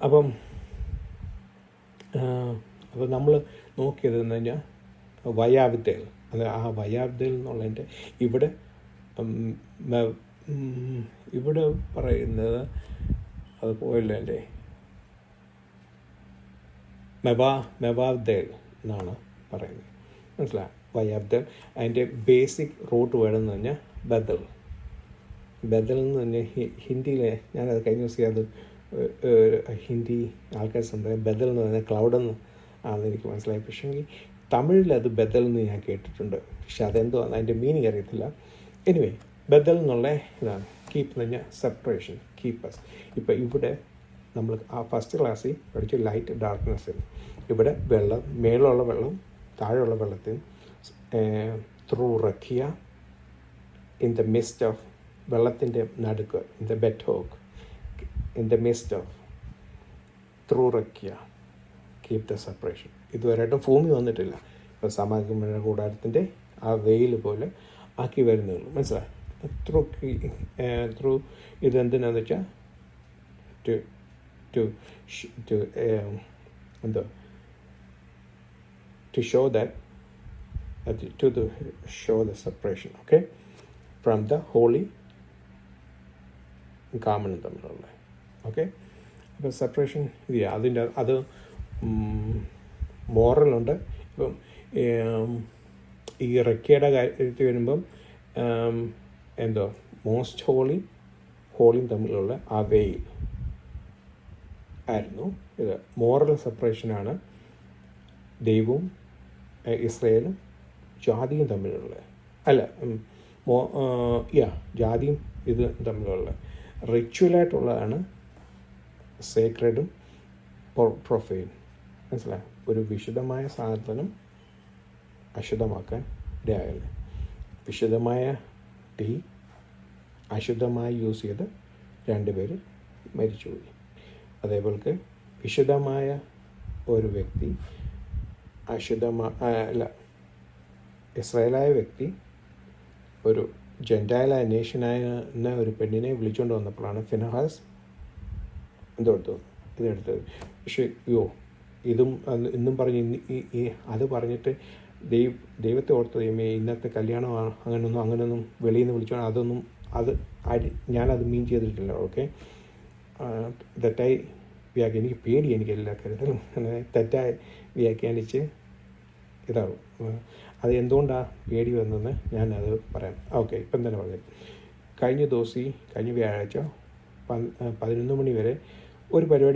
അപ്പം അപ്പോൾ നമ്മൾ നോക്കിയതെന്ന് കഴിഞ്ഞാൽ വയാബ്ദേൽ, അത് ആ വയാബ്ദേൽ എന്നുള്ളതിൻ്റെ ഇവിടെ ഇവിടെ പറയുന്നത് അത് പോയല്ലേ അല്ലേ, മെവാബ്ദേൽ എന്നാണ് പറയുന്നത്, മനസ്സിലായി? വയാബ്ദേൽ അതിൻ്റെ ബേസിക് റൂട്ട് വേണമെന്ന് പറഞ്ഞാൽ ബദൽ. ബദൽ എന്ന് പറഞ്ഞാൽ ഹിന്ദിയിലെ, ഞാനത് കഴിഞ്ഞ ദിവസം അത് ഹിന്ദി ആൾക്കാർ സംസാരിക്കും ബദൽ എന്ന് പറഞ്ഞാൽ ക്ലൗഡെന്ന് ആണെന്ന് എനിക്ക് മനസ്സിലായി. പക്ഷേങ്കിൽ തമിഴിലത് ബദൽ എന്ന് ഞാൻ കേട്ടിട്ടുണ്ട്, പക്ഷെ അതെന്തോ അതിൻ്റെ മീനിങ് അറിയത്തില്ല. എനിവേ ബദൽ എന്നുള്ള ഇതാണ്. കീപ്പ് എന്ന് പറഞ്ഞാൽ സെപ്പറേഷൻ, കീപ്പസ്. ഇപ്പോൾ ഇവിടെ നമ്മൾ ആ ഫസ്റ്റ് ക്ലാസ്സിൽ പഠിച്ച ലൈറ്റ് ഡാർക്ക്നെസ്. ഇവിടെ വെള്ളം, മേലുള്ള വെള്ളം താഴെയുള്ള വെള്ളത്തിൽ ത്രൂ റക്കിയ ഇൻ ദ മിസ്റ്റ് ഓഫ്, വെള്ളത്തിൻ്റെ നടുക്ക്, ഇൻ ദ ബെറ്റോക്ക്, in the midst of, through റക്കിയ, കീപ് ദ സെപ്പറേഷൻ. ഇതുവരെയായിട്ടും ഭൂമി വന്നിട്ടില്ല. ഇപ്പോൾ സമാഗമന കൂടാരത്തിൻ്റെ ആ വെയിൽ പോലെ ആക്കി വരുന്നുള്ളൂ, മനസ്സിലായി? ത്രൂ ഇതെന്തിനാന്ന് വെച്ചാൽ എന്തോ to show that show the separation, okay, from the holy common തമ്മിലുള്ള, ഓക്കെ. അപ്പോൾ സെപ്പറേഷൻ ഇത് അതിൻ്റെ അത് മോറലുണ്ട്. ഇപ്പം ഈ റക്കിയുടെ കാര്യത്തിൽ വരുമ്പം എന്തോ മോസ്റ്റ് ഹോളിയും തമ്മിലുള്ള ആ വെയിൽ ആയിരുന്നു ഇത്. മോറൽ സെപ്പറേഷനാണ് ദൈവവും ഇസ്രയേലും ജാതിയും തമ്മിലുള്ള, അല്ല ജാതിയും ഇത് തമ്മിലുള്ള റിച്വലായിട്ടുള്ളതാണ് സേക്രഡും പ്രൊഫൈൻ, മനസ്സിലായി? ഒരു വിശുദ്ധമായ സാധനം അശുദ്ധമാക്കാൻ ഇടയായല്ലേ. വിശുദ്ധമായ ടീ അശുദ്ധമായി യൂസ് ചെയ്ത് 2 പേര് മരിച്ചുപോയി. അതേപോലെ വിശുദ്ധമായ ഒരു വ്യക്തി ഇസ്രായേലായ വ്യക്തി ഒരു ജെൻറ്റൈലായ നേഷനായ ഒരു പെണ്ണിനെ വിളിച്ചുകൊണ്ട് വന്നപ്പോഴാണ് ഫിനഹാസ് ഇതെടുത്തത്. പക്ഷേ ഇന്നും പറഞ്ഞ് അത് പറഞ്ഞിട്ട് ദൈവത്തെ ഓർത്ത് ദൈവമേ ഇന്നത്തെ കല്യാണമാണ് അങ്ങനൊന്നും വെളിയിൽ നിന്ന് വിളിച്ചോണം, ഞാനത് മീൻ ചെയ്തിട്ടില്ല, ഓക്കെ. തെറ്റായി എനിക്ക് പേടി, എനിക്ക് എല്ലാ കാര്യത്തിലും അങ്ങനെ തെറ്റായി വ്യാഖ്യാനിച്ച് ഇതാവും. അത് എന്തുകൊണ്ടാണ് പേടി വന്നതെന്ന് ഞാനത് പറയാം, ഓക്കെ. ഇപ്പം തന്നെ പറഞ്ഞു. കഴിഞ്ഞ വ്യാഴാഴ്ച 11 മണി വരെ ഒരു പരിപാടി